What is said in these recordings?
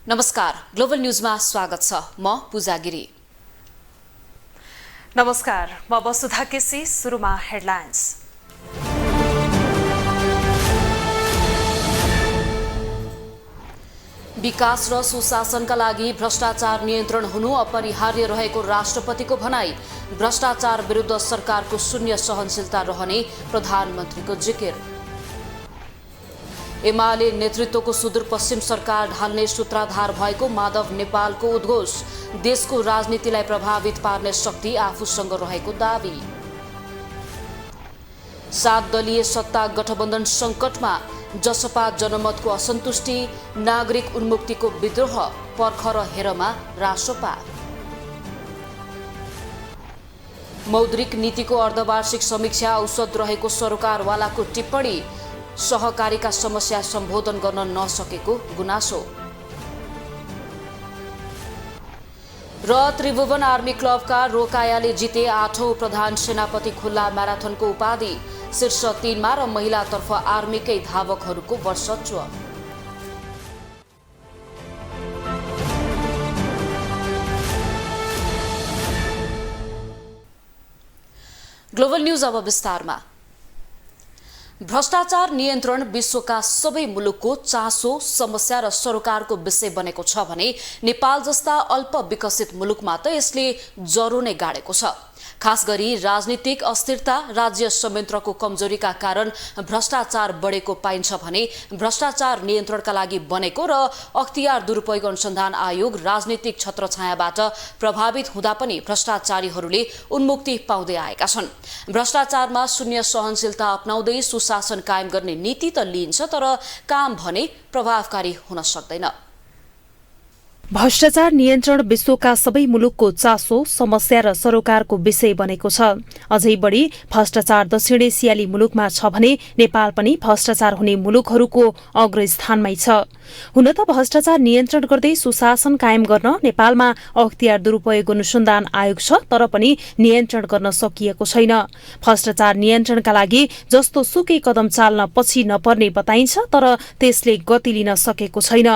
नमस्कार, ग्लोबल न्यूजमा स्वागत छ। म पूजा गिरी। नमस्कार, म वसुधा केसी। सुरुमा हेडलाइन्स। विकास र सुशासनका लागि भ्रष्टाचार नियन्त्रण हुनु अपरिहार्य रहेको राष्ट्रपतिको भनाई। भ्रष्टाचार विरुद्ध सरकारको शून्य सहनशीलता रहने प्रधानमन्त्रीको जिकिर। एमाले नेतृत्वको सुदूरपश्चिम सरकार ढाल्ने सूत्रधार भएको माधव नेपालको उद्घोष। देशको राजनीतिलाई प्रभावित पार्ने शक्ति आफूसँग रहेको दावी। 7 दलीय सत्ता गठबन्धन सङ्कटमा, जसपा जनमतको असन्तुष्टि, नागरिक उन्मुक्तिको विद्रोह, पर्ख र हेरमा रासोपा। मौद्रिक नीतिको अर्धवार्षिक समीक्षा औसत रहेको सरोकारवालाको टिप्पणी। सहकारीका समस्या सम्बोधन गर्न नसकेको गुनासो। र त्रिभुवन आर्मी क्लबका रोकायाले जिते 8औं प्रधान सेनापति खुल्ला म्याराथनको उपाधि। शीर्ष 3मा र महिलातर्फ आर्मीकै धावकहरूको वर्चस्व। ग्लोबल न्यूज अब विस्तारमा। भ्रष्टाचार नियन्त्रण विश्वका सबै मुलुकको चासो, समस्या र सरोकारको विषय बनेको छ भने नेपाल जस्ता अल्प विकसित मुलुकमा त यसले जरो नै गाडेको छ। खास गरी राजनीतिक अस्थिरता, राज्य संयन्त्रको कमजोरीका कारण भ्रष्टाचार बढेको पाइन्छ भने भ्रष्टाचार नियन्त्रणका लागि बनेको र अख्तियार दुरुपयोग अनुसन्धान आयोग राजनीतिक छत्रछायाबाट प्रभावित हुँदा पनि भ्रष्टाचारीहरूले उन्मुक्ति पाउँदै आएका छन्। भ्रष्टाचारमा शून्य सहनशीलता अपनाउँदै सुशासन कायम गर्ने नीति त लिइन्छ, तर काम भने प्रभावकारी हुन सक्दैन। भ्रष्टाचार नियन्त्रण विश्वका सबै मुलुकको चासो, समस्या र सरोकारको विषय बनेको छ। अझै बढी भ्रष्टाचार दक्षिण एसियाली मुलुकमा छ भने नेपाल पनि भ्रष्टाचार हुने मुलुकहरूको अग्रस्थानमै छ। हुन त भ्रष्टाचार नियन्त्रण गर्दै सुशासन कायम गर्न नेपालमा अख्तियार दुरुपयोग अनुसन्धान आयोग छ, तर पनि नियन्त्रण गर्न सकिएको छैन। भ्रष्टाचार नियन्त्रणका लागि जस्तो सुकै कदम चाल्न पछि नपर्ने बताइन्छ, तर त्यसले गति लिन सकेको छैन।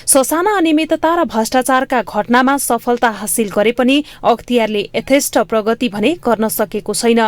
ससाना अनियमितता र भ्रष्टाचारका घटनामा सफलता हासिल गरे पनि अख्तियारले यथेष्ट प्रगति भने गर्न सकेको छैन।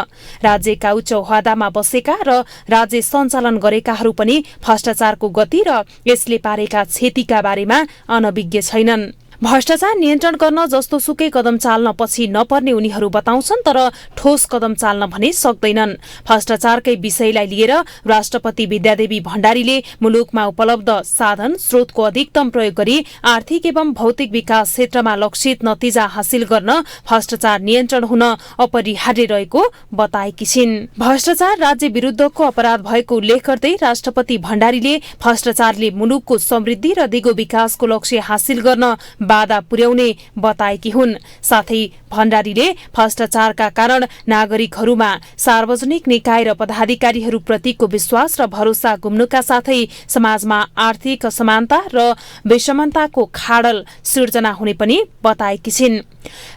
राज्यका उच्च ओहदामा बसेका र राज्य सञ्चालन गरेकाहरू पनि भ्रष्टाचारको गति र यसले पारेका क्षतिका बारेमा अनभिज्ञ छैनन्। भ्रष्टाचार नियन्त्रण गर्न जस्तो सुकै कदम चाल्न पछि नपर्ने उनीहरू बताउँछन्, तर ठोस कदम चाल्न भने सक्दैनन्। भ्रष्टाचारकै विषयलाई लिएर राष्ट्रपति विद्यादेवी भण्डारीले मुलुकमा उपलब्ध साधन स्रोतको अधिकतम प्रयोग गरी आर्थिक एवं भौतिक विकास क्षेत्रमा लक्षित नतिजा हासिल गर्न भ्रष्टाचार नियन्त्रण हुन अपरिहार्य रहेको बताएकी छिन्। भ्रष्टाचार राज्य विरुद्धको अपराध भएको उल्लेख गर्दै राष्ट्रपति भण्डारीले भ्रष्टाचारले मुलुकको समृद्धि र दिगो विकासको लक्ष्य हासिल गर्न बाधा पुर्याउने बताएकी हुन्। साथै भण्डारीले भ्रष्टाचारका कारण नागरिकहरूमा सार्वजनिक निकाय र पदाधिकारीहरू प्रतिको विश्वास र भरोसा गुम्नुका साथै समाजमा आर्थिक असमानता र विषमताको खाडल सिर्जना हुने पनि बताएकी छिन्।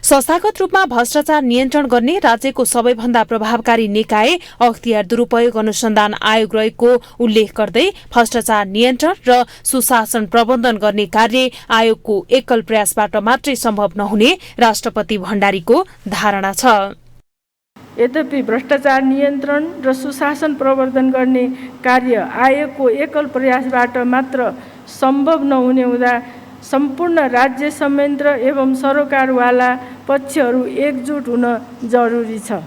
संस्थागत रूपमा भ्रष्टाचार नियन्त्रण गर्ने राज्यको सबैभन्दा प्रभावकारी निकाय अख्तियार दुरुपयोग अनुसन्धान आयोग रहेको उल्लेख गर्दै भ्रष्टाचार नियन्त्रण र सुशासन प्रबन्धन गर्ने कार्य आयोगको एकल प्रयासबाट मात्रै सम्भव नहुने राष्ट्रपति भण्डारीको धारणा छ। यद्यपि भ्रष्टाचार नियन्त्रण र सुशासन प्रवर्धन गर्ने कार्य आयोगको एकल प्रयासबाट मात्र सम्भव नहुने हुँदा सम्पूर्ण राज्य संयन्त्र एवं सरोकारवाला पक्षहरू एकजुट हुन जरुरी छ।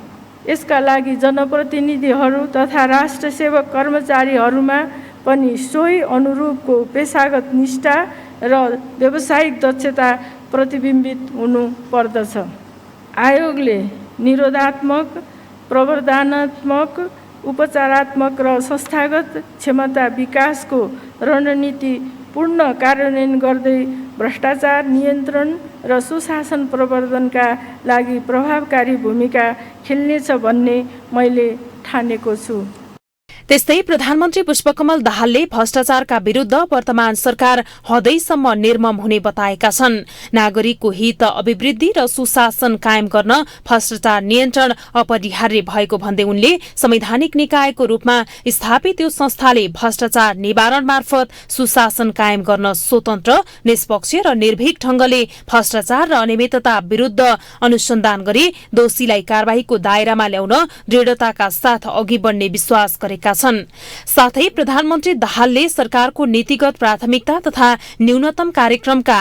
यसका लागि जनप्रतिनिधिहरू तथा राष्ट्र सेवक कर्मचारीहरूमा पनि सोही अनुरूपको पेशागत निष्ठा र व्यावसायिक दक्षता प्रतिबिम्बित हुनु पर्दछ। आयोगले निरोधात्मक, प्रवर्धनात्मक, उपचारात्मक र संस्थागत क्षमता विकासको रणनीति पूर्ण कार्यान्वयन गर्दै भ्रष्टाचार नियन्त्रण र सुशासन प्रवर्धनका लागि प्रभावकारी भूमिका खेल्नेछ भन्ने मैले ठानेको छु। त्यस्तै प्रधानमन्त्री पुष्पकमल दाहालले भ्रष्टाचारका विरूद्ध वर्तमान सरकार हदैसम्म निर्मम हुने बताएका छन्। नागरिकको हित, अभिवृद्धि र सुशासन कायम गर्न भ्रष्टाचार नियन्त्रण अपरिहार्य भएको भन्दै उनले संवैधानिक निकायको रूपमा स्थापित यो संस्थाले भ्रष्टाचार निवारण मार्फत सुशासन कायम गर्न स्वतन्त्र, निष्पक्ष र निर्भीक ढंगले भ्रष्टाचार र अनियमितता विरूद्ध अनुसन्धान गरी दोषीलाई कारबाहीको दायरामा ल्याउन दृढताका साथ अघि बढ्ने विश्वास गरेका छन्। साथै प्रधानमन्त्री दाहालले सरकारको नीतिगत प्राथमिकता तथा न्यूनतम कार्यक्रमका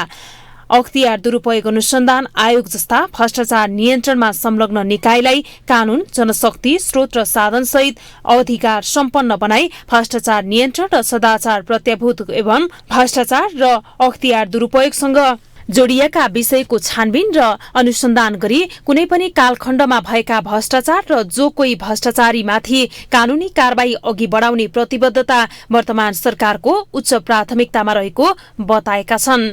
अख्तियार दुरूपयोग अनुसन्धान आयोग जस्ता भ्रष्टाचार नियन्त्रणमा संलग्न निकायलाई कानून, जनशक्ति, स्रोत र साधन सहित अधिकार सम्पन्न बनाई भ्रष्टाचार नियन्त्रण र सदाचार प्रत्याभूत एवं भ्रष्टाचार र अख्तियार दुरूपयोगसँग जोडिएका विषयको छानबिन र अनुसन्धान गरी कुनै पनि कालखण्डमा भएका भ्रष्टाचार र जो कोही भ्रष्टाचारीमाथि कानूनी कारबाही अघि बढाउने प्रतिबद्धता वर्तमान सरकारको उच्च प्राथमिकतामा रहेको बताएका छन्।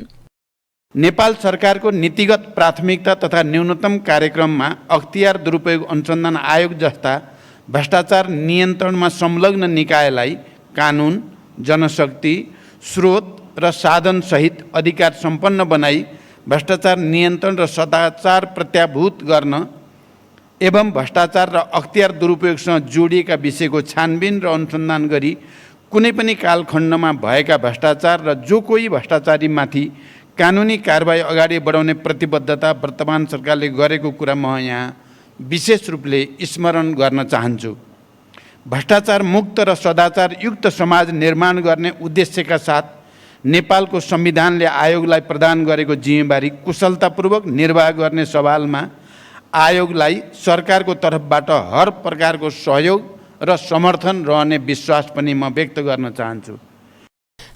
नेपाल सरकारको नीतिगत प्राथमिकता तथा न्यूनतम कार्यक्रममा अख्तियार दुरूपयोग अनुसन्धान आयोग जस्ता भ्रष्टाचार नियन्त्रणमा संलग्न निकायलाई कानून, जनशक्ति, स्रोत र साधन सहित अधिकार सम्पन्न बनाई भ्रष्टाचार नियन्त्रण र सदाचार प्रत्याभूत गर्न एवं भ्रष्टाचार र अख्तियार दुरूपयोगसँग जोडिएका विषयको छानबिन र अनुसन्धान गरी कुनै पनि कालखण्डमा भएका भ्रष्टाचार र जो कोही भ्रष्टाचारीमाथि कानुनी कारबाही अगाडि बढाउने प्रतिबद्धता वर्तमान सरकारले गरेको कुरा म यहाँ विशेष रूपले स्मरण गर्न चाहन्छु। भ्रष्टाचार मुक्त र सदाचार युक्त समाज निर्माण गर्ने उद्देश्यका साथ नेपालको संविधानले आयोगलाई प्रदान गरेको जिम्मेवारी कुशलतापूर्वक निर्वाह गर्ने सवालमा आयोगलाई सरकारको तर्फबाट हर प्रकारको सहयोग र समर्थन रहने विश्वास पनि म व्यक्त गर्न चाहन्छु।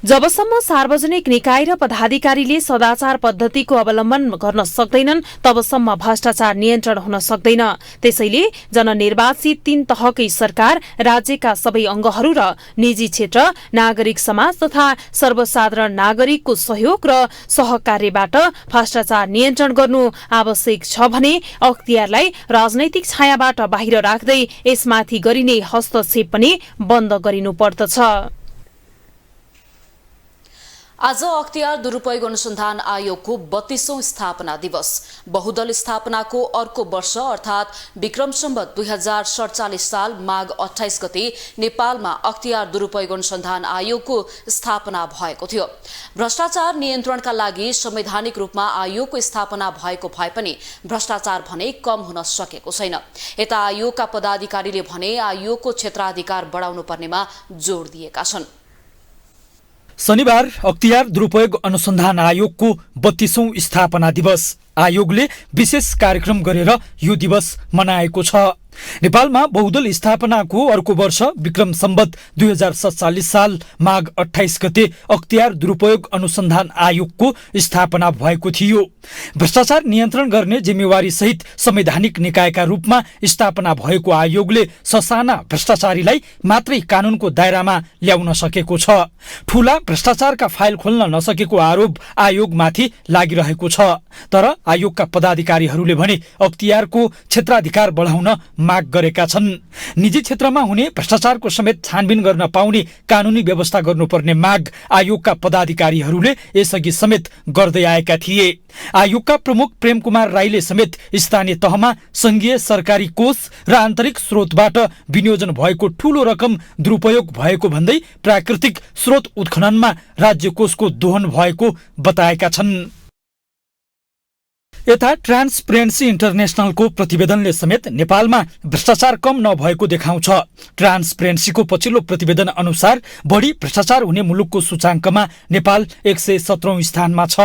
जबसम्म सार्वजनिक निकाय र पदाधिकारीले सदाचार पद्धतिको अवलम्बन गर्न सक्दैनन् तबसम्म भ्रष्टाचार नियन्त्रण हुन सक्दैन। त्यसैले जननिर्वाचित 3 तहकै सरकार, राज्यका सबै अंगहरू र निजी क्षेत्र, नागरिक समाज तथा सर्वसाधारण नागरिकको सहयोग र सहकार्यबाट भ्रष्टाचार नियन्त्रण गर्नु आवश्यक छ भने अख्तियारलाई राजनैतिक छायाबाट बाहिर राख्दै यसमाथि गरिने हस्तक्षेप पनि बन्द गरिनुपर्दछ। आज अख्तियार दुरूपयोग अनुसन्धान आयोगको 32औं स्थापना दिवस। बहुदल स्थापनाको अर्को वर्ष अर्थात् विक्रम सम्वत 2047 साल माघ 28 गते नेपालमा अख्तियार दुरूपयोग अनुसन्धान आयोगको स्थापना भएको थियो। भ्रष्टाचार नियन्त्रणका लागि संवैधानिक रूपमा आयोगको स्थापना भएको भए पनि भ्रष्टाचार भने कम हुन सकेको छैन। यता आयोगका पदाधिकारीले भने आयोगको क्षेत्राधिकार बढाउनु पर्नेमा जोड दिएका छन्। शनिबार अख्तियार दुरूपयोग अनुसन्धान आयोगको 32औं स्थापना दिवस। आयोगले विशेष कार्यक्रम गरेर यो दिवस मनाएको छ। नेपालमा बहुदल स्थापनाको अर्को वर्ष विक्रम सम्वत 2047 साल माघ 28 गते अख्तियार दुरूपयोग अनुसन्धान आयोगको स्थापना भएको थियो। भ्रष्टाचार नियन्त्रण गर्ने जिम्मेवारी सहित संवैधानिक निकायका रूपमा स्थापना भएको आयोगले ससाना भ्रष्टाचारीलाई मात्रै कानूनको दायरामा ल्याउन सकेको छ। ठूला भ्रष्टाचारका फाइल खोल्न नसकेको आरोप आयोगमाथि लागिरहेको छ। तर आयोगका पदाधिकारीहरूले भने अख्तियारको क्षेत्राधिकार बढाउन माग गरेका छन्। निजी क्षेत्रमा हुने भ्रष्टाचारको समेत छानबिन गर्न पाउने कानूनी व्यवस्था गर्नुपर्ने माग आयोगका पदाधिकारीहरूले यसअघि समेत गर्दै आएका थिए। आयोगका प्रमुख प्रेम कुमार राईले समेत स्थानीय तहमा संघीय सरकारी कोष र आन्तरिक स्रोतबाट विनियोजन भएको ठूलो रकम दुरूपयोग भएको भन्दै प्राकृतिक स्रोत उत्खननमा राज्य कोषको दोहन भएको बताएका छन्। यता ट्रान्सपरेन्सी इन्टरनेसनलको प्रतिवेदनले समेत नेपालमा भ्रष्टाचार कम नभएको देखाउँछ। ट्रान्सपरेन्सीको पछिल्लो प्रतिवेदन अनुसार बढी भ्रष्टाचार हुने मुलुकको सूचाङ्कमा नेपाल 117औं स्थानमा छ।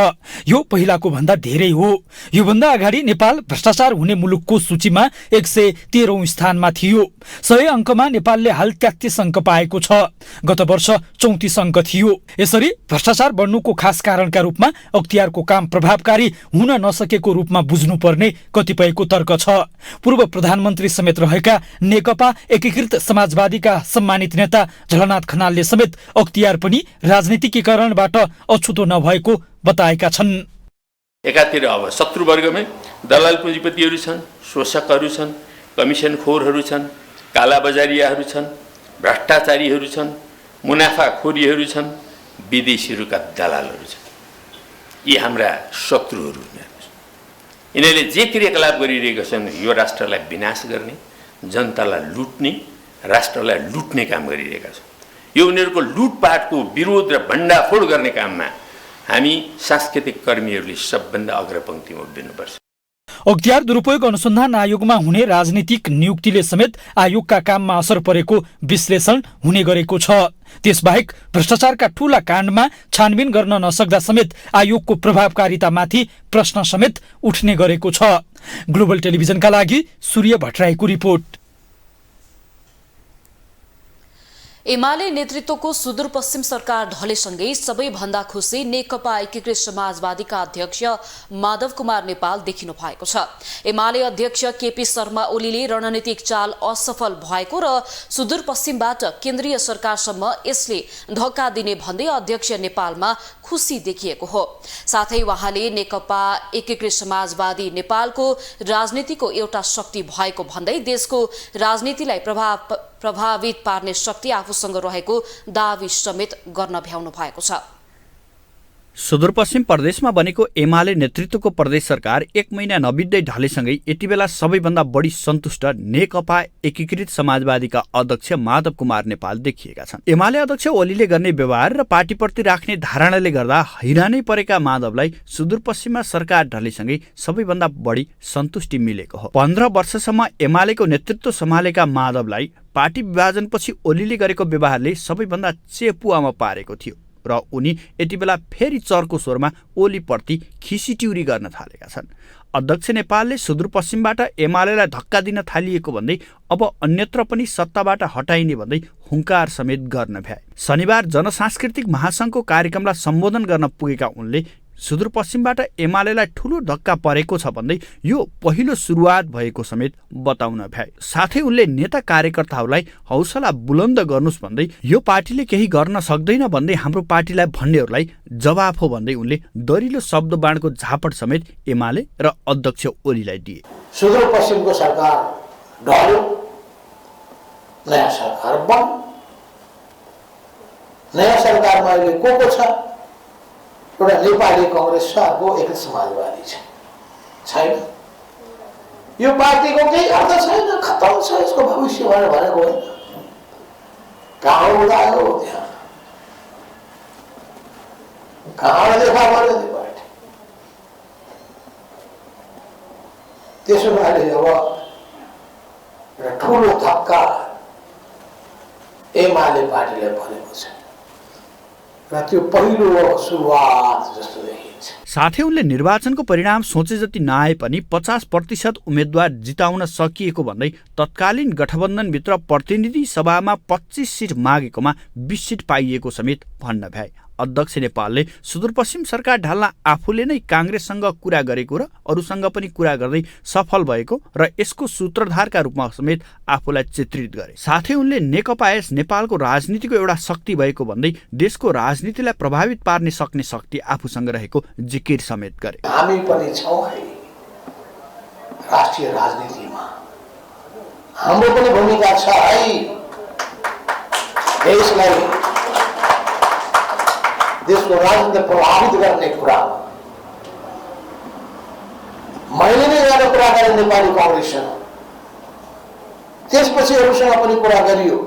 यो पहिलाको भन्दा धेरै हो। योभन्दा अगाडि नेपाल भ्रष्टाचार हुने मुलुकको सूचीमा 113औं स्थानमा थियो। 100 अङ्कमा नेपालले हाल 33 अङ्क पाएको छ। गत वर्ष 34 अङ्क थियो। यसरी भ्रष्टाचार बढ्नुको खास कारणका रूपमा अख्तियारको काम प्रभावकारी हुन नसकेको रूपमा बुझ्नुपर्ने कतिपयको तर्क छ। पूर्व प्रधानमन्त्री समेत रहेका नेकपा एकीकृत समाजवादीका सम्मानित नेता झलनाथ खनालले समेत अख्तियार पनि राजनीतिकीकरणबाट अछुतो नभएको बताएका छन्। एकातिर अब शत्रुवर्गमै दलाल पुँजीपतिहरू छन्, शोषकहरू छन्, कमिसन खोरहरू छन्, कालाबजारियाहरू छन्, भ्रष्टाचारीहरू छन्, मुनाफाखोरीहरू छन्, विदेशीहरूका दलालहरू छन्। यी हाम्रा शत्रुहरू यिनीहरूले जे क्रियाकलाप गरिरहेका छन् यो राष्ट्रलाई विनाश गर्ने, जनतालाई लुट्ने, राष्ट्रलाई लुट्ने काम गरिरहेका छन्। यो उनीहरूको लुटपाटको विरोध र भण्डाफोड गर्ने काममा हामी सांस्कृतिक कर्मीहरूले सबभन्दा अग्रपङ्क्तिमा उभिनुपर्छ। अख्तियार दुरुपयोग अनुसन्धान आयोगमा हुने राजनीतिक नियुक्तिले समेत आयोगका काममा असर परेको विश्लेषण हुने गरेको छ। त्यसबाहेक भ्रष्टाचारका ठूला काण्डमा छानबिन गर्न नसक्दा समेत आयोगको प्रभावकारितामाथि प्रश्न समेत उठ्ने गरेको छ। ग्लोबल टेलिभिजनका लागि सूर्य भट्टराईको रिपोर्ट। एमाले नेतृत्वको सुदूरपश्चिम सरकार ढलेसँगै सबैभन्दा खुसी नेकपा एकीकृत समाजवादीका अध्यक्ष माधव कुमार नेपाल देखिनु भएको छ। एमाले अध्यक्ष केपी शर्मा ओलीले रणनीतिक चाल असफल भएको र सुदूरपश्चिमबाट केन्द्रीय सरकारसम्म यसले धक्का दिने भन्दै अध्यक्ष नेपालमा खुसी देखिएको हो। साथै उहाँले नेकपा एकीकृत समाजवादी नेपालको राजनीतिको एउटा शक्ति भएको भन्दै देशको राजनीतिलाई प्रभावित पार्ने शक्ति आफूसँग रहेको दावी समेत गर्न भ्याउनु भएको छ। सुदूरपश्चिम प्रदेशमा बनेको एमाले नेतृत्वको प्रदेश सरकार 1 महिना नबित्दै ढलेसँगै यति बेला सबैभन्दा बढी सन्तुष्ट नेकपा एकीकृत समाजवादीका अध्यक्ष माधव कुमार नेपाल देखिएका छन्। एमाले अध्यक्ष ओलीले गर्ने व्यवहार र पार्टीप्रति राख्ने धारणाले गर्दा हैरानै परेका माधवलाई सुदूरपश्चिममा सरकार ढलेसँगै सबैभन्दा बढी सन्तुष्टि मिलेको हो। 15 वर्षसम्म एमालेको नेतृत्व सम्हालेका माधवलाई पार्टी विभाजनपछि ओलीले गरेको व्यवहारले सबैभन्दा चेपुवामा पारेको थियो र उनी यति बेला फेरि चर्को स्वरमा ओलीप्रति खिसिट्युरी गर्न थालेका छन्। अध्यक्ष नेपालले सुदूरपश्चिमबाट एमालेलाई धक्का दिन थालिएको भन्दै अब अन्यत्र पनि सत्ताबाट हटाइने भन्दै हुङ्कार समेत गर्न भ्याए। शनिबार जनसांस्कृतिक महासङ्घको कार्यक्रमलाई सम्बोधन गर्न पुगेका उनले सुदूरपश्चिमबाट एमालेलाई ठूलो धक्का परेको छ भन्दै यो पहिलो सुरुवात भएको समेत बताउन भ्याए। साथै उनले नेता कार्यकर्ताहरूलाई हौसला बुलन्द गर्नुस् भन्दै यो पार्टीले केही गर्न सक्दैन भन्दै हाम्रो पार्टीलाई भन्नेहरूलाई जवाफ हो भन्दै उनले दरिलो शब्दबाणको झापड समेत एमाले र अध्यक्ष ओलीलाई दिए। सुदूरपश्चिमको सरकार ढल्यो, नयाँ सरकार बन्यो। नयाँ सरकारमा अहिले को छ? एउटा नेपाली कांग्रेस छ, अर्को एकीकृत समाजवादी छैन। यो पार्टीको केही अर्थ छैन, खतम छ यसको भविष्य भनेको होइन। कहाँ उदायो त्यहाँ कहाँ देखा पर्यो त्यो पार्टी। त्यसो भए अब एउटा ठुलो धक्का एमाले पार्टीलाई परेको छ र त्यो पहिलो सुरुवात जस्तो देखिन्छ। साथै उनले निर्वाचनको परिणाम सोचे जति नआए पनि 50% उम्मेद्वार जिताउन सकिएको भन्दै तत्कालीन गठबन्धनभित्र प्रतिनिधि सभामा 25 सिट मागेकोमा 20 सिट पाइएको समेत भन्न भ्याए। अध्यक्ष नेपालले सुदूरपश्चिम सरकार ढाल्न आफूले नै काङ्ग्रेससँग कुरा गरेको र अरूसँग पनि कुरा गर्दै सफल भएको र यसको सूत्रधारका रूपमा समेत आफूलाई चित्रित गरे। साथै उनले नेकपा एस नेपालको राजनीतिको एउटा शक्ति भएको भन्दै देशको राजनीतिलाई प्रभावित पार्न सक्ने शक्ति आफूसँग रहेको जिकिर समेत गरे। हामी पनि छौँ है राष्ट्रिय राजनीतिमा, हाम्रो पनि भूमिका छ है देशको राजनीतिलाई प्रभावित गर्ने कुरा। मैले नै यहाँ कुरा गरेँ नेपाली कांग्रेससँग, त्यसपछि अरूसँग पनि कुरा गरियो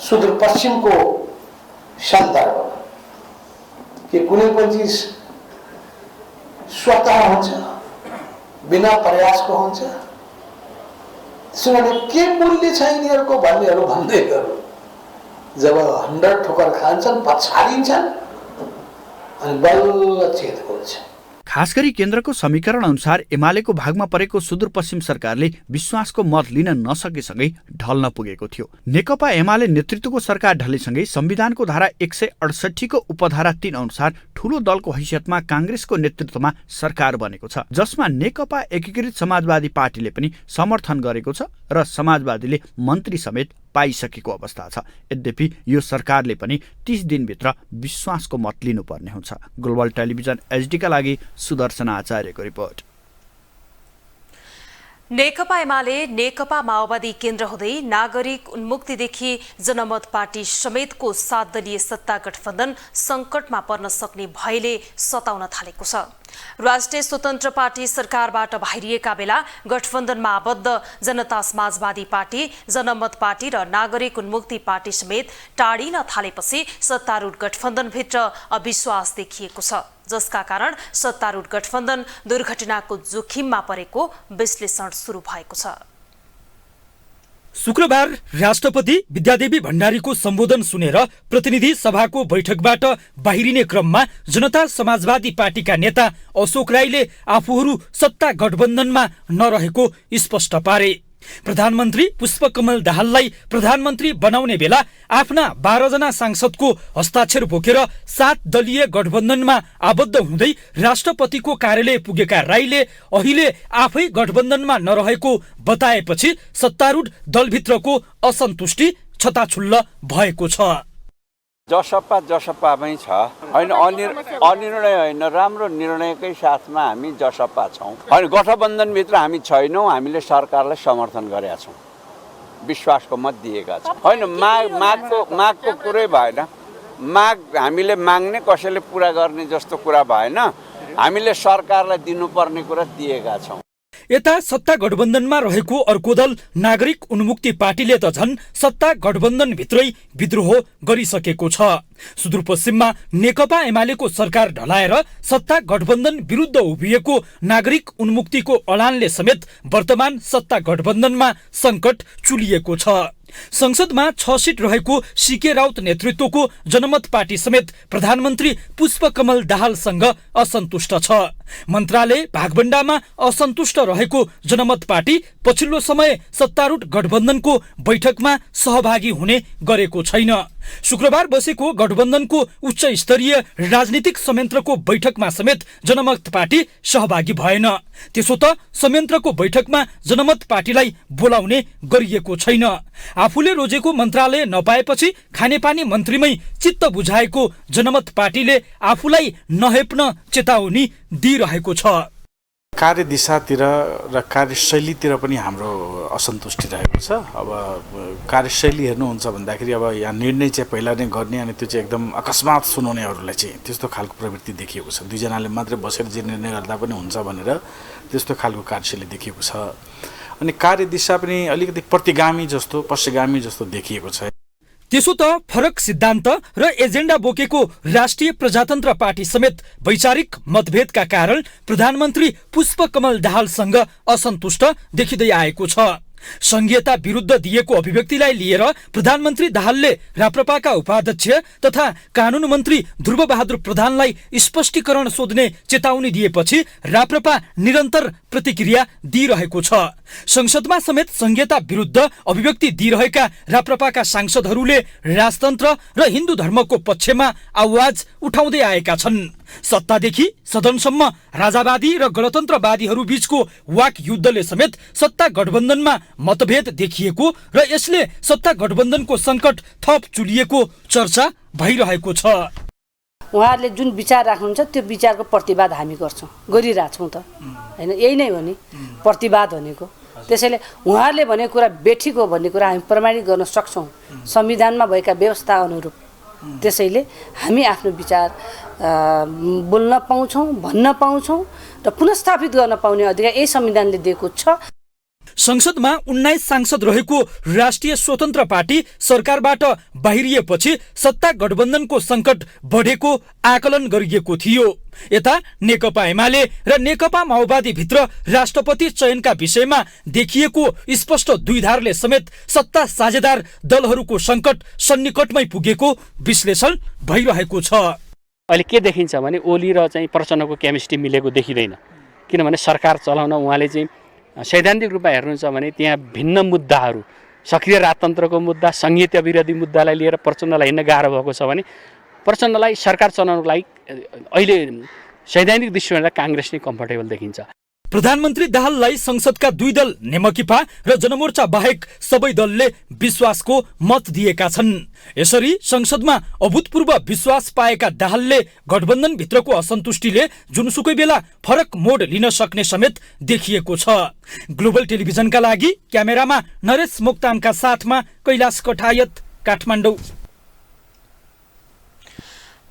सुदूरपश्चिमको सन्दर्भमा कि कुनै पनि चिज स्वतः हुन्छ, बिना प्रयासको हुन्छ। त्यसैले के मूल्य छ यिनीहरूको भन्नेहरू भन्दै गरौँ। जब 100 ठोकर खान्छन्, पछाडिन्छन् अनि बल्ल चेत खोल्छ। खास गरी केन्द्रको समीकरण अनुसार एमालेको भागमा परेको सुदूरपश्चिम सरकारले विश्वासको मत लिन नसकेसँगै ढल्न पुगेको थियो। नेकपा एमाले नेतृत्वको सरकार ढलेसँगै संविधानको धारा 168 को उपधारा 3 अनुसार ठूलो दलको हैसियतमा काङ्ग्रेसको नेतृत्वमा सरकार बनेको छ, जसमा नेकपा एकीकृत समाजवादी पार्टीले पनि समर्थन गरेको छ र समाजवादीले मन्त्री समेत पाइसकेको अवस्था छ। यद्यपि यो सरकारले पनि 30 दिनभित्र विश्वासको मत लिनुपर्ने हुन्छ। ग्लोबल टेलिभिजन एचडी का लागि सुदर्शन आचार्यको रिपोर्ट। नेकपा एमाले नेकपा माओवादी केन्द्र हुँदै नागरिक उन्मुक्तिदेखि जनमत पार्टी समेतको 7 दलीय सत्ता गठबन्धन संकटमा पर्न सक्ने भयले सताउन थालेको छ। राष्ट्रिय स्वतन्त्र पार्टी सरकारबाट बाहिरिएका बेला गठबन्धनमा आबद्ध जनता समाजवादी पार्टी, जनमत पार्टी र नागरिक उन्मुक्ति पार्टी समेत टाढिन थालेपछि सत्तारूढ गठबन्धनभित्र अविश्वास देखिएको छ, जसका कारण सत्तारूढ गठबन्धन दुर्घटनाको जोखिममा परेको विश्लेषण सुरु भएको छ। शुक्रबार राष्ट्रपति विद्यादेवी भण्डारीको सम्बोधन सुनेर प्रतिनिधि सभाको बैठकबाट बाहिरिने क्रममा जनता समाजवादी पार्टीका नेता अशोक राईले आफूहरू सत्ता गठबन्धनमा नरहेको स्पष्ट पारे। प्रधानमन्त्री पुष्पकमल दाहाललाई प्रधानमन्त्री बनाउने बेला आफ्ना 12 जना सांसदको हस्ताक्षर बोकेर 7 दलीय गठबन्धनमा आबद्ध हुँदै राष्ट्रपतिको कार्यालय पुगेका राईले अहिले आफै गठबन्धनमा नरहेको बताएपछि सत्तारूढ दलभित्रको असन्तुष्टि छताछुल्ल भएको छ। जसपामै छ होइन, अनिर्णय होइन, राम्रो निर्णयकै साथमा हामी जसपा छौँ होइन। गठबन्धनभित्र हामी छैनौँ, हामीले सरकारलाई समर्थन गरेका छौँ, विश्वासको मत दिएका छौँ होइन। मागको कुरै भएन, माग हामीले माग्ने कसैले पुरा गर्ने जस्तो कुरा भएन, हामीले सरकारलाई दिनुपर्ने कुरा दिएका छौँ। यता सत्ता गठबन्धनमा रहेको अर्को दल नागरिक उन्मुक्ति पार्टीले त झन् सत्ता गठबन्धनभित्रै विद्रोह गरिसकेको छ। सुदूरपश्चिममा नेकपा एमालेको सरकार ढलाएर सत्ता गठबन्धन विरुद्ध उभिएको नागरिक उन्मुक्तिको अलानले समेत वर्तमान सत्ता गठबन्धनमा संकट चुलिएको छ। संसदमा 6 सिट रहेको सीके राउत नेतृत्वको जनमत पार्टी समेत प्रधानमन्त्री पुष्पकमल दाहालसँग असन्तुष्ट छ। मन्त्रालय भागबण्डामा असन्तुष्ट रहेको जनमत पार्टी पछिल्लो समय सत्तारूढ गठबन्धनको बैठकमा सहभागी हुने गरेको छैन। शुक्रबार बसेको गठबन्धनको उच्च स्तरीय राजनीतिक संयन्त्रको बैठकमा समेत जनमत पार्टी सहभागी भएन। त्यसो त संयन्त्रको बैठकमा जनमत पार्टीलाई बोलाउने गरिएको छैन। आफूले रोजेको मन्त्रालय नपाएपछि खानेपानी मन्त्रीमै चित्त बुझाएको जनमत पार्टीले आफूलाई नहेप्न चेतावनी दिइरहेको छ। कार्यदिशातिर र कार्यशैलीतिर पनि हाम्रो असन्तुष्टि रहेको छ। अब कार्यशैली हेर्नुहुन्छ भन्दाखेरि अब यहाँ निर्णय चाहिँ पहिला नै गर्ने अनि त्यो चाहिँ एकदम अकस्मात सुनाउनेहरूलाई चाहिँ त्यस्तो खालको प्रवृत्ति देखिएको छ। 2 जनाले मात्रै बसेर जे निर्णय गर्दा पनि हुन्छ भनेर त्यस्तो खालको कार्यशैली देखिएको छ। अनि कार्यदिशा पनि अलिकति प्रतिगामी जस्तो पश्चिगामी जस्तो देखिएको छ। त्यसो त फरक सिद्धान्त र एजेन्डा बोकेको राष्ट्रिय प्रजातन्त्र पार्टी समेत वैचारिक मतभेदका कारण प्रधानमन्त्री पुष्पकमल दाहालसँग असन्तुष्ट देखिँदै आएको छ। संघीयता विरुद्ध दिएको अभिव्यक्तिलाई लिएर प्रधानमन्त्री दाहालले राप्रपाका उपाध्यक्ष तथा कानून मन्त्री ध्रुवबहादुर प्रधानलाई स्पष्टीकरण सोध्ने चेतावनी दिएपछि राप्रपा निरन्तर प्रतिक्रिया दिइरहेको छ। संसदमा समेत संघीयता विरुद्ध अभिव्यक्ति दिइरहेका राप्रपाका सांसदहरूले राजतन्त्र र हिन्दू धर्मको पक्षमा आवाज उठाउँदै आएका छन्। सत्तादेखि सदनसम्म राजावादी र गणतन्त्रवादीहरू बीचको वाक युद्धले समेत सत्ता गठबन्धनमा मतभेद देखिएको र यसले सत्ता गठबन्धनको संकट थप चुलिएको चर्चा भइरहेको छ। उहाँहरूले जुन विचार राख्नुहुन्छ त्यो विचारको प्रतिवाद हामी गर्छौँ, गरिरहेछौँ त होइन, यही नै हो नि प्रतिवाद भनेको। त्यसैले उहाँहरूले भनेको कुरा बेठिक हो भन्ने कुरा हामी प्रमाणित गर्न सक्छौँ संविधानमा भएका व्यवस्था अनुरूप। त्यसैले हामी आफ्नो विचार बोल्न पाउँछौँ, भन्न पाउँछौँ र पुनर्स्थापित गर्न पाउने अधिकार यही संविधानले दिएको छ। संसदमा 19 सांसद रहेको राष्ट्रिय स्वतन्त्र पार्टी सरकारबाट बाहिरिएपछि सत्ता गठबन्धनको संकट बढेको आकलन गरिएको थियो। यता नेकपा एमाले र नेकपा माओवादी भित्र राष्ट्रपति चयनका विषयमा देखिएको स्पष्ट द्विधारले समेत सत्ता साझेदार दलहरूको संकट सन्निकटमै पुगेको विश्लेषण भइरहेको छ। अहिले के देखिन्छ भने ओली र चाहिँ प्रचण्डको केमिस्ट्री मिलेको देखिँदैन, किनभने सरकार चलाउन उहाँले चाहिँ सैद्धान्तिक रूपमा हेर्नुहुन्छ भने त्यहाँ भिन्न मुद्दाहरू, सक्रिय राजतन्त्रको मुद्दा, संघीयता विरोधी मुद्दालाई लिएर प्रचण्डलाई हिँड्न गाह्रो भएको छ भने प्रचण्डलाई सरकार चलाउनको लागि अहिले सैद्धान्तिक दृष्टिकोणबाट काङ्ग्रेस नै कम्फर्टेबल देखिन्छ। प्रधानमन्त्री दाहाललाई संसदका 2 दल नेमकिपा र जनमोर्चा बाहेक सबै दलले विश्वासको मत दिएका छन्। यसरी संसदमा अभूतपूर्व विश्वास पाएका दाहालले गठबन्धनभित्रको असन्तुष्टिले जुनसुकै बेला फरक मोड लिन सक्ने समेत देखिएको छ। ग्लोबल टेलिभिजनका लागि क्यामेरामा नरेश मोक्तानका साथमा कैलाश कठायत, काठमाडौँ।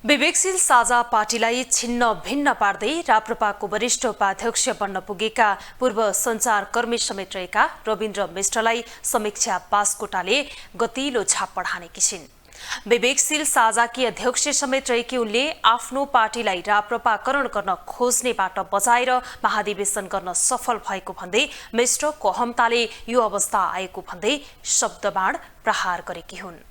विवेकशील साझा पार्टीलाई छिन्न भिन्न पार्दै राप्रपाको वरिष्ठ उपाध्यक्ष बन्न पुगेका पूर्व सञ्चारकर्मी समेत रहेका रविन्द्र मिश्रलाई समीक्षा बास्कोटाले गतिलो झापड हानेकी छिन्। विवेकशील साझाकी अध्यक्ष समेत रहेकी उनले आफ्नो पार्टीलाई राप्रपाकरण गर्न खोज्नेबाट बचाएर महाधिवेशन गर्न सफल भएको भन्दै मिश्रको अहमताले यो अवस्था आएको भन्दै शब्दबाण प्रहार गरेकी हुन्।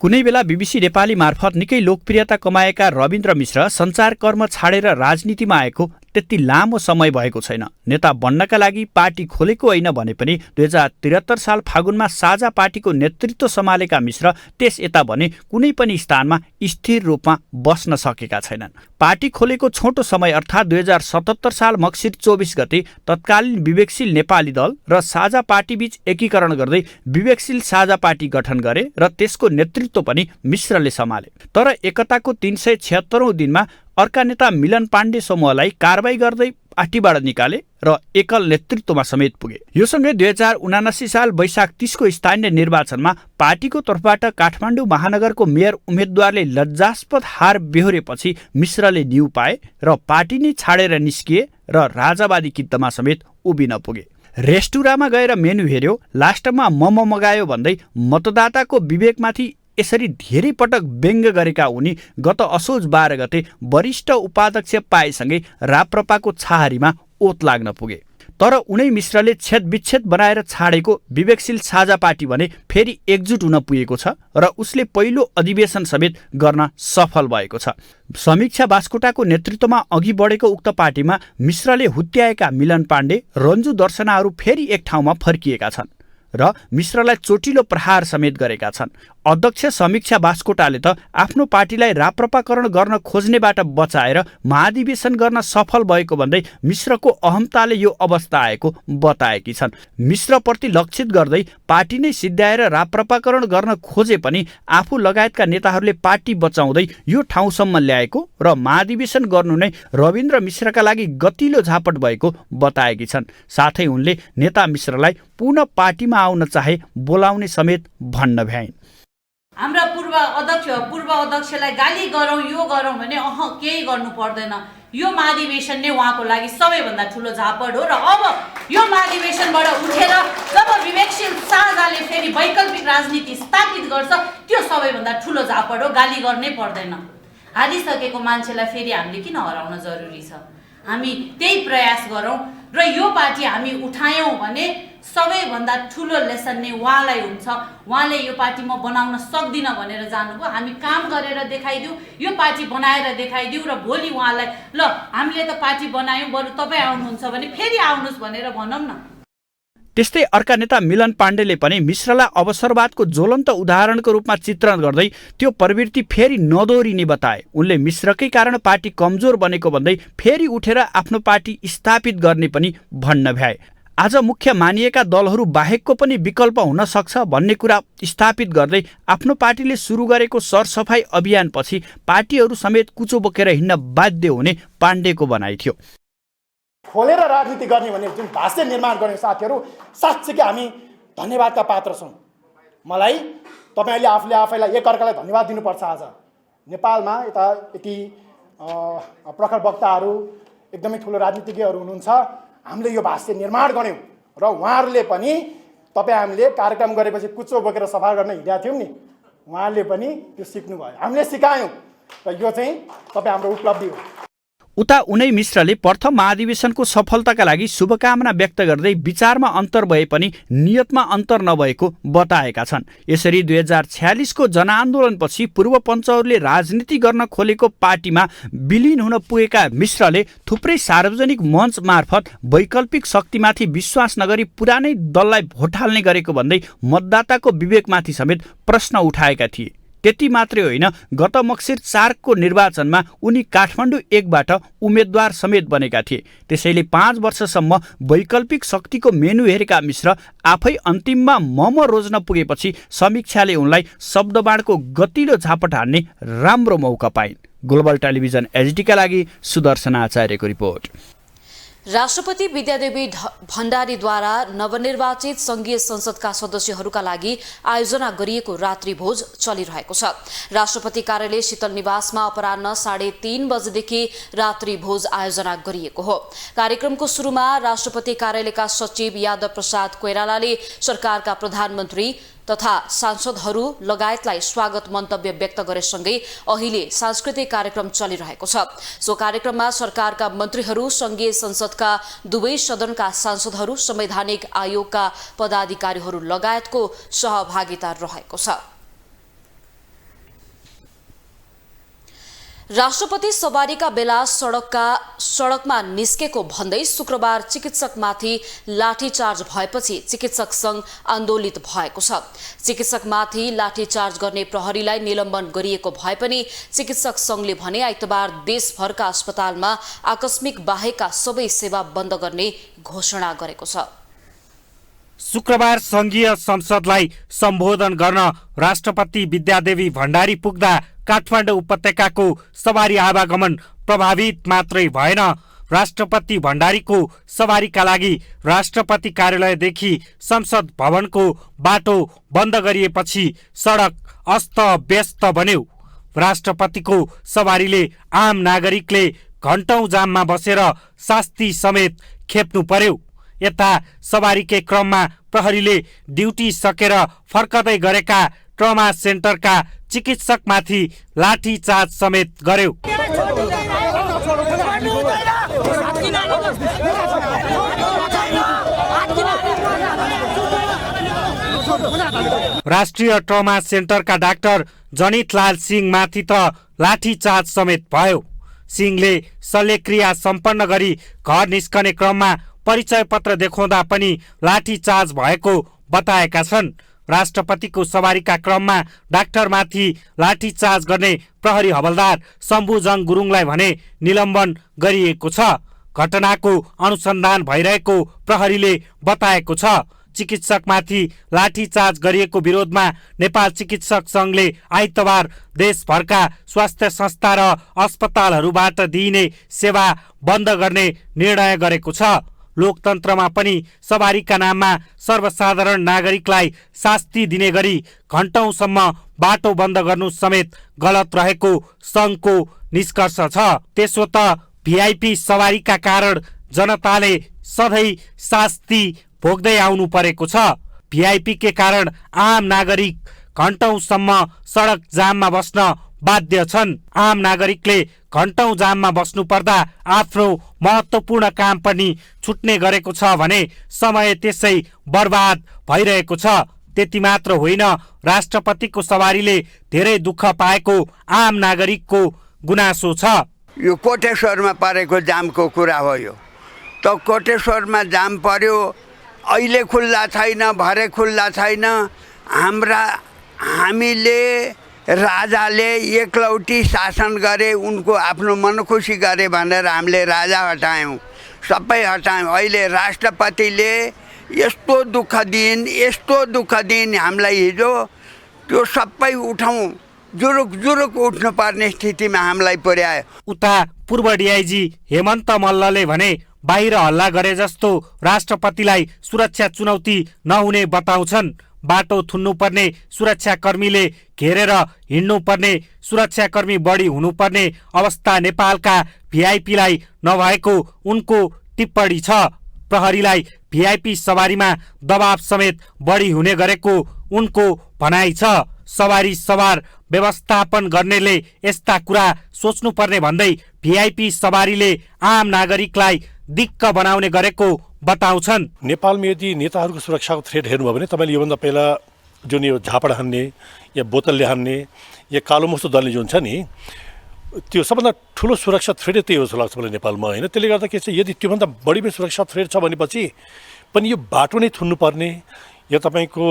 कुनै बेला बीबीसी नेपाली मार्फत निकै लोकप्रियता कमाएका रविन्द्र मिश्र सञ्चारकर्म छाडेर राजनीतिमा आएको त्यति लामो समय भएको छैन। नेता बन्नका लागि पार्टी खोलेको होइन भने पनि 2073 साल फागुनमा साझा पार्टीको नेतृत्व सम्हालेका मिश्र त्यस यता भने कुनै पनि स्थानमा स्थिर रूपमा बस्न सकेका छैनन्। पार्टी खोलेको छोटो समय अर्थात् 2077 साल मक्सिर 24 गते तत्कालीन विवेकशील नेपाली दल र साझा पार्टी बीच एकीकरण गर्दै विवेकशील साझा पार्टी गठन गरे र त्यसको नेतृत्व पनि मिश्रले सम्हाले। तर एकताको 376औं दिनमा अर्का नेता मिलन पाण्डे समूहलाई कारबाही गर्दै पार्टीबाट निकाले र एकल नेतृत्वमा समेत पुगे। यो सँगै 2079 साल वैशाख 30 को स्थानीय निर्वाचनमा पार्टीको तर्फबाट काठमाडौँ महानगरको मेयर उम्मेद्वारले लज्जास्पद हार बेहोरेपछि मिश्रले न्यू पाए र पार्टी नै छाडेर निस्किए र राजावादी किद्दमा समेत उभिन पुगे। रेस्टुरामा गएर मेनु हेर्यो, लास्टमा मोमो मगायो भन्दै मतदाताको विवेकमाथि यसरी धेरै पटक व्यङ्ग गरेका उनी गत असोज 12 गते वरिष्ठ उपाध्यक्ष पाएसँगै राप्रपाको छाहारीमा ओत लाग्न पुगे। तर उनै मिश्रले छेदविच्छेद बनाएर छाडेको विवेकशील साझा पार्टी भने फेरि एकजुट हुन पुगेको छ र उसले पहिलो अधिवेशन समेत गर्न सफल भएको छ। समीक्षा बास्कोटाको नेतृत्वमा अघि बढेको उक्त पार्टीमा मिश्रले हुत्याएका मिलन पाण्डे, रन्जु दर्शनाहरू फेरि एक ठाउँमा फर्किएका छन् र मिश्रलाई चोटिलो प्रहार समेत गरेका छन्। अध्यक्ष समीक्षा बास्कोटाले त आफ्नो पार्टीलाई राप्रपाकरण गर्न खोज्नेबाट बचाएर महाधिवेशन गर्न सफल भएको भन्दै मिश्रको अहमताले यो अवस्था आएको बताएकी छन्। मिश्रप्रति लक्षित गर्दै पार्टी नै सिद्ध्याएर राप्रपाकरण गर्न खोजे पनि आफू लगायतका नेताहरूले पार्टी बचाउँदै यो ठाउँसम्म ल्याएको र महाधिवेशन गर्नु नै रविन्द्र मिश्रका लागि गतिलो झापट भएको बताएकी छन्। साथै उनले नेता मिश्रलाई पुनः पार्टीमा आउन चाहे बोलाउने समेत भन्न भ्याइन्। हाम्रा पूर्व अध्यक्षलाई गाली गरौँ यो गरौँ भने केही गर्नु पर्दैन। यो महाधिवेशन नै उहाँको लागि सबैभन्दा ठुलो झापड हो र अब यो महाधिवेशनबाट उठेर जब विवेकशील साझाले फेरि वैकल्पिक राजनीति स्थापित गर्छ त्यो सबैभन्दा ठुलो झापड हो। गाली गर्नै पर्दैन। हारिसकेको मान्छेलाई फेरि हामीले किन हराउन जरुरी छ? हामी त्यही प्रयास गरौँ र यो पार्टी हामी उठायौँ भने सबैभन्दा ठुलो लेसन नै उहाँलाई हुन्छ। उहाँले यो पार्टी म बनाउन सक्दिनँ भनेर जानुभयो, हामी काम गरेर देखाइदिउँ, यो पार्टी बनाएर देखाइदिउँ र भोलि उहाँलाई ल हामीले त पार्टी बनायौँ, बरु तपाईँ आउनुहुन्छ भने फेरि आउनुहोस् भनेर भनौँ न। त्यस्तै अर्का नेता मिलन पाण्डेले पनि मिश्रलाई अवसरवादको ज्वलन्त उदाहरणको रूपमा चित्रण गर्दै त्यो प्रवृत्ति फेरि नदोहोरिने बताए। उनले मिश्रकै कारण पार्टी कमजोर बनेको भन्दै फेरि उठेर आफ्नो पार्टी स्थापित गर्ने पनि भन्न भ्याए। आज मुख्य मानिएका दलहरू बाहेकको पनि विकल्प हुन सक्छ भन्ने कुरा स्थापित गर्दै आफ्नो पार्टीले सुरु गरेको सरसफाई अभियानपछि पार्टीहरू समेत कुचो बोकेर हिँड्न बाध्य हुने पाण्डेको भनाइ थियो। खोलेर राजनीति गर्ने भन्ने जुन भाष्य निर्माण गर्ने साथीहरू साँच्चै हामी धन्यवादका पात्र छौँ। मलाई तपाईँले आफैलाई एकअर्कालाई धन्यवाद दिनुपर्छ। आज नेपालमा यता यति प्रखर वक्ताहरू एकदमै ठुलो राजनीतिज्ञहरू हुनुहुन्छ। हामीले यो भाष्य निर्माण गऱ्यौँ र उहाँहरूले पनि तपाईँ हामीले कार्यक्रम गरेपछि कुचो बोकेर सफा गर्न हिँडेका थियौँ नि, उहाँहरूले पनि त्यो सिक्नुभयो, हामीले सिकायौँ र यो चाहिँ तपाईँ हाम्रो उपलब्धि हो। उता उनै मिश्रले प्रथम महाधिवेशनको सफलताका लागि शुभकामना व्यक्त गर्दै विचारमा अन्तर भए पनि नियतमा अन्तर नभएको बताएका छन्। यसरी 2046 को जनआन्दोलनपछि पूर्व पञ्चहरूले राजनीति गर्न खोलेको पार्टीमा विलिन हुन पुगेका मिश्रले थुप्रै सार्वजनिक मञ्च मार्फत वैकल्पिक शक्तिमाथि विश्वास नगरी पुरानै दललाई भोट हाल्ने गरेको भन्दै मतदाताको विवेकमाथि समेत प्रश्न उठाएका थिए। त्यति मात्रै होइन, गत मक्सिर 4 को निर्वाचनमा उनी काठमाडौँ 1 बाट उम्मेद्वार समेत बनेका थिए। त्यसैले 5 वर्षसम्म वैकल्पिक शक्तिको मेनु हेरेका मिश्र आफै अन्तिममा मम रोज्न पुगेपछि समीक्षाले उनलाई शब्दबाणको गतिलो झापट हान्ने राम्रो मौका पाइन्। ग्लोबल टेलिभिजन एचडीका लागि सुदर्शन आचार्यको रिपोर्ट। राष्ट्रपति विद्यादेवी भण्डारीद्वारा नवनिर्वाचित संघीय संसदका सदस्यहरूका लागि आयोजना गरिएको रात्रि भोज चलिरहेको छ। राष्ट्रपति कार्यालय शीतल निवासमा अपराह्न 3:30 बजेदेखि रात्रि भोज आयोजना गरिएको हो। कार्यक्रमको सुरुमा राष्ट्रपति कार्यालयका सचिव यादव प्रसाद कोइरालाले सरकारका प्रधानमन्त्री तथा सांसदहरू लगायतलाई स्वागत मन्तव्य व्यक्त गरेसँगै अहिले सांस्कृतिक कार्यक्रम चलिरहेको छ। सो कार्यक्रममा सरकारका मन्त्रीहरू, संघीय संसदका दुवै सदनका सांसदहरू, संवैधानिक आयोगका पदाधिकारीहरू लगायतको सहभागिता रहेको छ। राष्ट्रपति सवारीका बेला सडकमा निस्केको भन्दै शुक्रबार चिकित्सकमाथि लाठीचार्ज भएपछि चिकित्सक संघ आन्दोलित भएको छ। चिकित्सकमाथि लाठीचार्ज गर्ने प्रहरीलाई निलम्बन गरिएको भए पनि चिकित्सक संघले भने आइतबार देशभरका अस्पतालमा आकस्मिक बाहेकका सबै सेवा बन्द गर्ने घोषणा गरेको छ। शुक्रबार संघीय संसदलाई सम्बोधन गर्न राष्ट्रपति विद्यादेवी भण्डारी पुग्दा काठमाडौँ उपत्यकाको सवारी आवागमन प्रभावित मात्रै भएन, राष्ट्रपति भण्डारीको सवारीका लागि राष्ट्रपति कार्यालयदेखि संसद भवनको बाटो बन्द गरिएपछि सडक अस्त-व्यस्त बन्यो। राष्ट्रपतिको सवारीले आम नागरिकले घण्टौं जाममा बसेर शास्ति समेत खेप्नु पर्यो। यता सवारीकै क्रममा प्रहरीले ड्युटी सकेर फर्कदै गरेका ट्रमा सेन्टरका चिकित्सकमाथि लाठीचार्ज समेत गर्यो। राष्ट्रिय ट्रमा सेन्टरका डाक्टर जनितलाल सिंह माथि त लाठीचार्ज समेत भयो। सिंहले शल्यक्रिया सम्पन्न गरी घर निस्कने क्रममा परिचय पत्र देखाउँदा पनि लाठीचार्ज भएको बताएका छन्। राष्ट्रपतिको सवारीका क्रममा डाक्टरमाथि लाठीचार्ज गर्ने प्रहरी हवलदार शम्भुजङ गुरुङलाई भने निलम्बन गरिएको छ। घटनाको अनुसन्धान भइरहेको प्रहरीले बताएको छ। चिकित्सकमाथि लाठीचार्ज गरिएको विरोधमा नेपाल चिकित्सक संघले आइतबार देशभरका स्वास्थ्य संस्था र अस्पतालहरूबाट दिइने सेवा बन्द गर्ने निर्णय गरेको छ। लोकतन्त्रमा पनि सवारीका नाममा सर्वसाधारण नागरिकलाई शास्ति दिने गरी घण्टौंसम्म बाटो बन्द गर्नु समेत गलत रहेको संघको निष्कर्ष छ। त्यसो त भिआइपी सवारीका कारण जनताले सधैँ शास्ति भोग्दै आउनु परेको छ। भिआइपी के कारण आम नागरिक घण्टौंसम्म सडक जाममा बस्न बाध्य छन्। आम नागरिकले घण्टौं जाममा बस्नु पर्दा आफ्नो महत्त्वपूर्ण काम पनि छुट्ने गरेको छ भने समय त्यसै बर्बाद भइरहेको छ। त्यति मात्र होइन, राष्ट्रपतिको सवारीले धेरै दुःख पाएको आम नागरिकको गुनासो छ। यो कोटेश्वरमा परेको जामको कुरा हो। यो त कोटेश्वरमा जाम पर्यो, अहिले खुल्ला छैन, भरे खुल्ला छैन। हामीले राजाले एकलौटी शासन गरे, उनको आफ्नो मनखुसी गरे भनेर हामीले राजा हटायौँ, सबै हटायौँ। अहिले राष्ट्रपतिले यस्तो दुःख दिन हामीलाई हिजो त्यो सबै उठाउँ, जुरुक उठ्नुपर्ने स्थितिमा हामीलाई पुर्यायो। उता पूर्व डिआइजी हेमन्त मल्लले भने बाहिर हल्ला गरे जस्तो राष्ट्रपतिलाई सुरक्षा चुनौती नहुने बताउँछन्। बाटो थुन्नुपर्ने सुरक्षाकर्मीले घेरेर हिँड्नुपर्ने सुरक्षाकर्मी बढी हुनुपर्ने अवस्था नेपालका भिआइपीलाई नभएको उनको टिप्पणी छ। प्रहरीलाई भिआइपी सवारीमा दबाव समेत बढी हुने गरेको उनको भनाइ छ। सवारी सवार व्यवस्थापन गर्नेले यस्ता कुरा सोच्नुपर्ने भन्दै भिआइपी सवारीले आम नागरिकलाई दिक्क बनाउने गरेको बताउँछन्। नेपालमा यदि नेताहरूको सुरक्षाको थ्रेट हेर्नुभयो भने तपाईँले योभन्दा पहिला जुन यो झापड हान्ने या बोतलले हान्ने या कालो मस्तो दलले जुन छ नि, त्यो सबभन्दा ठुलो सुरक्षा थ्रेट त्यही हो जस्तो लाग्छ मलाई नेपालमा, होइन? त्यसले गर्दा के छ, यदि त्योभन्दा बढी पनि सुरक्षा थ्रेट छ भनेपछि पनि यो बाटो नै थुन्नुपर्ने, या तपाईँको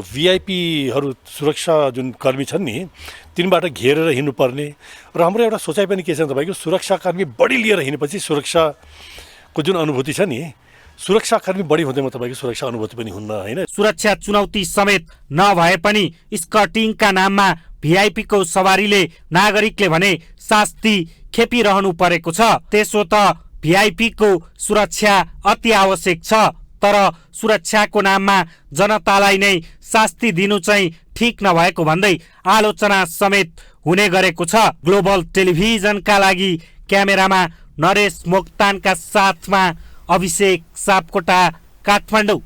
भिआइपीहरू सुरक्षा जुन कर्मी छन् नि तिनबाट घेरेर हिँड्नुपर्ने र हाम्रो एउटा सोचाइ पनि के छ तपाईँको सुरक्षाकर्मी बढी लिएर हिँडेपछि सुरक्षाको जुन अनुभूति छ नि सुरक्षाकर्मी बढी हुँदैमा तपाईँको सुरक्षा अनुभूति पनि हुन्न होइन। सुरक्षा चुनौती समेत नभए पनि स्कर्टिङका नाममा भिआइपीको सवारीले नागरिकले भने शास्ति खेपिरहनु परेको छ। त्यसो त भिआइपीको सुरक्षा अति आवश्यक छ, तर सुरक्षाको नाममा जनतालाई नै शास्ति दिनु चाहिँ ठिक नभएको भन्दै आलोचना समेत हुने गरेको छ। ग्लोबल टेलिभिजनका लागि क्यामेरामा नरेश मोक्तानका साथमा अभिषेक सापकोटा, काठमाडौँ।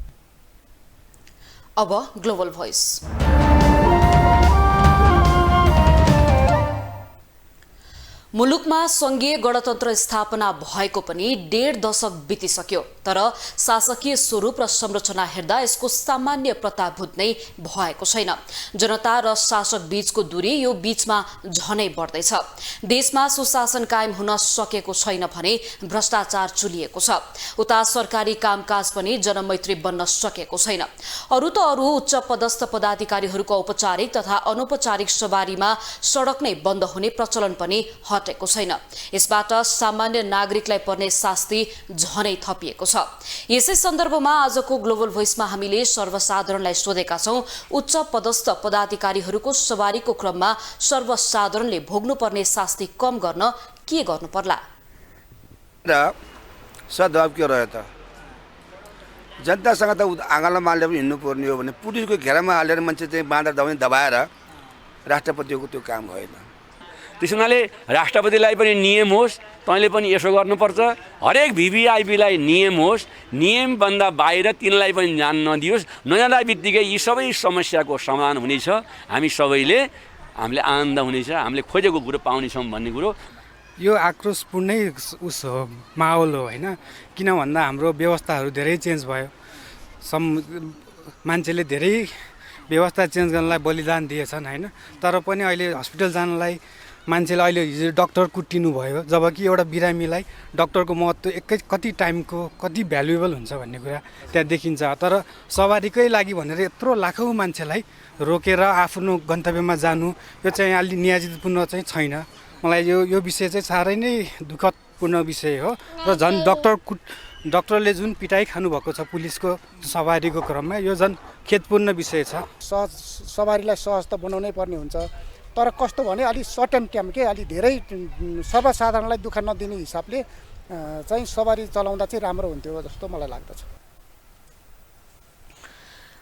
अब ग्लोबल भोइस। मुलुकमा संघीय गणतन्त्र स्थापना भएको पनि 1.5 दशक बितिसक्यो, तर शासकीय स्वरूप र संरचना हेर्दा यसको सामान्य प्रतापभूत नै भएको छैन। जनता र शासक बीचको दूरी यो बीचमा झनै बढ्दैछ। देशमा सुशासन कायम हुन सकेको छैन भने भ्रष्टाचार चुलिएको छ। उता सरकारी कामकाज पनि जनमैत्री बन्न सकेको छैन। अरू त अरू उच्च पदस्थ पदाधिकारीहरूको औपचारिक तथा अनौपचारिक सवारीमा सडक नै बन्द हुने प्रचलन पनि हटेको छैन। यसबाट सामान्य नागरिकलाई पर्ने शास्ति झनै थपिएको छ। यसै सन्दर्भमा आजको ग्लोबल भोइसमा हामीले सर्वसाधारणलाई सोधेका छौं, उच्च पदस्थ पदाधिकारीहरूको सवारीको क्रममा सर्वसाधारणले भोग्नुपर्ने शास्ति कम गर्न के गर्नु पर्ला? र सद्भाव के रह्यो त जनतासँग त आँगनमा हालेर पनि हिँड्नु पर्ने हो भने पुलिसको घेरामा हालेर मान्छे चाहिँ बाँधा दबाएर राष्ट्रपतिको त्यो काम भएन। त्यस हुनाले राष्ट्रपतिलाई पनि नियम होस्, तैँले पनि यसो गर्नुपर्छ, हरेक भिभिआइपीलाई नियम होस्, नियमभन्दा बाहिर तिनलाई पनि जान नदियोस्। नजाँदा बित्तिकै यी सबै समस्याको समाधान हुनेछ। हामीले आनन्द हुनेछ, हामीले खोजेको कुरो पाउनेछौँ भन्ने कुरो। यो आक्रोशपूर्णै माहौल हो होइन, किन भन्दा हाम्रो व्यवस्थाहरू धेरै चेन्ज भयो। मान्छेले धेरै व्यवस्था चेन्ज गर्नलाई बलिदान दिएछन् होइन, तर पनि अहिले हस्पिटल जानलाई मान्छेले अहिले हिजो डक्टर कुटिनु भयो, जबकि एउटा बिरामीलाई डक्टरको महत्त्व कति टाइमको कति भ्यालुएबल हुन्छ भन्ने कुरा त्यहाँ देखिन्छ। तर सवारीकै लागि भनेर यत्रो लाखौँ मान्छेलाई रोकेर आफ्नो गन्तव्यमा जानु यो चाहिँ अलि न्यायपूर्ण चाहिँ छैन। मलाई यो विषय चाहिँ साह्रै नै दुःखदपूर्ण विषय हो र झन् डक्टरले जुन पिटाइ खानुभएको छ पुलिसको सवारीको क्रममा यो झन् खेदपूर्ण विषय छ। सवारीलाई सहज त बनाउनै पर्ने हुन्छ, तर कस्तो भने अलि सर्ट एन्ड टाइम के अलि धेरै सर्वसाधारणलाई दुःख नदिने हिसाबले चाहिँ सवारी चलाउँदा चाहिँ राम्रो हुन्थ्यो जस्तो मलाई लाग्दछ।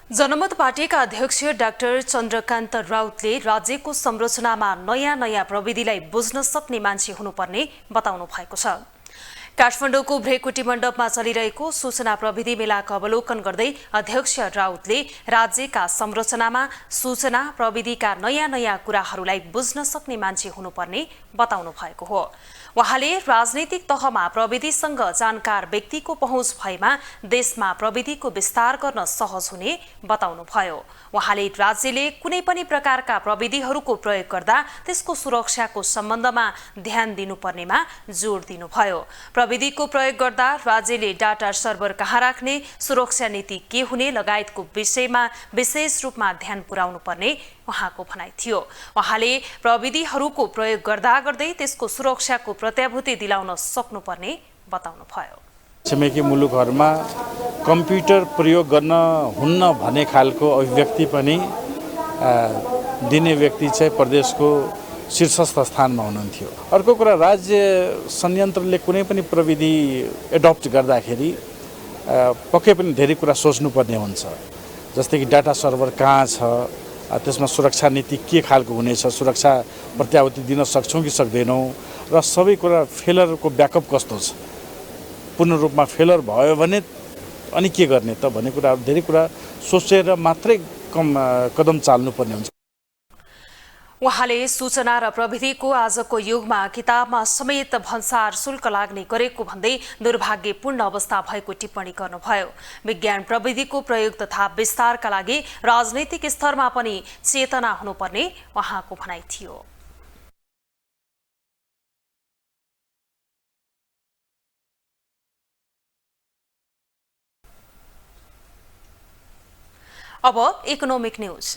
जनमत पार्टीका अध्यक्ष डाक्टर चन्द्रकान्त राउतले राज्यको संरचनामा नयाँ प्रविधिलाई बुझ्न सक्ने मान्छे हुनुपर्ने बताउनु भएको छ। काठमाडौँको भ्रेकुटी मण्डपमा चलिरहेको सूचना प्रविधि मेलाको अवलोकन गर्दै अध्यक्ष राउतले राज्यका संरचनामा सूचना प्रविधिका नयाँ कुराहरूलाई बुझ्न सक्ने मान्छे हुनुपर्ने बताउनु भएको हो। उहाँले राजनीतिक तहमा प्रविधिसँग जानकार व्यक्तिको पहुँच भएमा देशमा प्रविधिको विस्तार गर्न सहज हुने बताउनुभयो। उहाँले राज्यले कुनै पनि प्रकारका प्रविधिहरूको प्रयोग गर्दा त्यसको सुरक्षाको सम्बन्धमा ध्यान दिनुपर्नेमा जोड दिनुभयो। प्रविधिको प्रयोग गर्दा राज्यले डाटा सर्भर कहाँ राख्ने, सुरक्षा नीति के हुने लगायतको विषयमा विशेष रूपमा ध्यान पुर्याउनु पर्ने उहाँको भनाइ थियो। उहाँले प्रविधिहरूको प्रयोग गर्दै त्यसको सुरक्षाको प्रत्याभूति दिलाउन सक्नुपर्ने बताउनुभयो। छिमेकी मुलुकहरूमा कम्प्युटर प्रयोग गर्न हुन्न भन्ने खालको अभिव्यक्ति पनि दिने व्यक्ति चाहिँ प्रदेशको शीर्षस्थ स्थानमा हुनुहुन्थ्यो। अर्को कुरा, राज्य संयन्त्रले कुनै पनि प्रविधि एडप्ट गर्दाखेरि पक्कै पनि धेरै कुरा सोच्नुपर्ने हुन्छ। जस्तै कि डाटा सर्भर कहाँ छ, त्यसमा सुरक्षा नीति के खालको हुनेछ, सुरक्षा प्रत्याभूति दिन सक्छौँ कि सक्दैनौँ, र सबै कुरा फेलरको ब्याकअप कस्तो छ, पूर्ण रूपमा फेलर भयो भने अनि के गर्ने त भन्ने कुराहरू धेरै कुरा सोचेर मात्रै कदम चाल्नुपर्ने हुन्छ। उहाँले सूचना र प्रविधिको आजको युगमा किताबमा समेत भन्सार शुल्क लाग्ने गरेको भन्दै दुर्भाग्यपूर्ण अवस्था भएको टिप्पणी गर्नुभयो। विज्ञान प्रविधिको प्रयोग तथा विस्तारका लागि राजनैतिक स्तरमा पनि चेतना हुनुपर्ने उहाँको भनाइ थियो। अब इकोनोमिक न्यूज।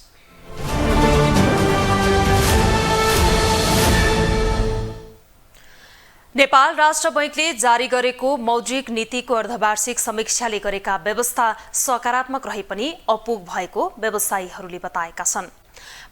नेपाल राष्ट्र बैंकले जारी गरेको मौद्रिक नीतिको अर्धवार्षिक समीक्षाले गरेका व्यवस्था सकारात्मक रहे पनि अपुग भएको व्यवसायीहरूले बताएका छन्।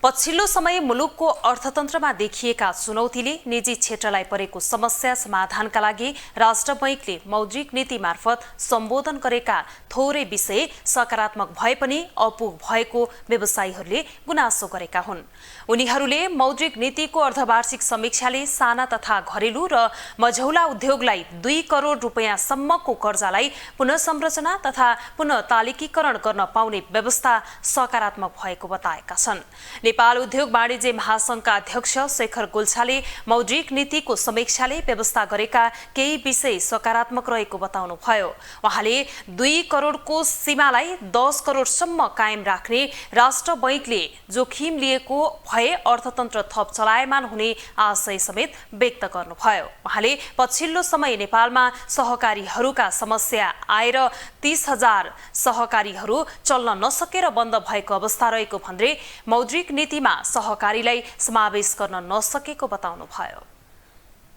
पछिल्लो समय मुलुकको अर्थतन्त्रमा देखिएका चुनौतीले निजी क्षेत्रलाई परेको समस्या समाधानका लागि राष्ट्र बैंकले मौद्रिक नीति मार्फत सम्बोधन गरेका थोरै विषय सकारात्मक भए पनि अपुग भएको व्यवसायीहरूले गुनासो गरेका हुन्। उनीहरूले मौद्रिक नीतिको अर्धवार्षिक समीक्षाले साना तथा घरेलु र मझौला उद्योगलाई 2 करोड रुपैयाँसम्मको कर्जालाई पुनः संरचना तथा पुनः तालिकीकरण गर्न पाउने व्यवस्था सकारात्मक भएको बताएका छन्। नेपाल उद्योग वाणिज्य महासंघका अध्यक्ष शेखर गोल्छाले मौद्रिक नीतिको समीक्षाले व्यवस्था गरेका केही विषय सकारात्मक रहेको बताउनुभयो। उहाँले 2 करोडको सीमालाई 10 करोडसम्म कायम राख्ने राष्ट्र बैंकले जोखिम लिएको भए अर्थतन्त्र थप चलायमान हुने आशय समेत व्यक्त गर्नुभयो। उहाँले पछिल्लो समय नेपालमा सहकारीहरूका समस्या आएर 30,000 सहकारीहरू चल्न नसकेर बन्द भएको अवस्था रहेको भन्दै मौद्रिक नीतिमा सहकारीलाई समावेश गर्न नसकेको बताउनुभयो।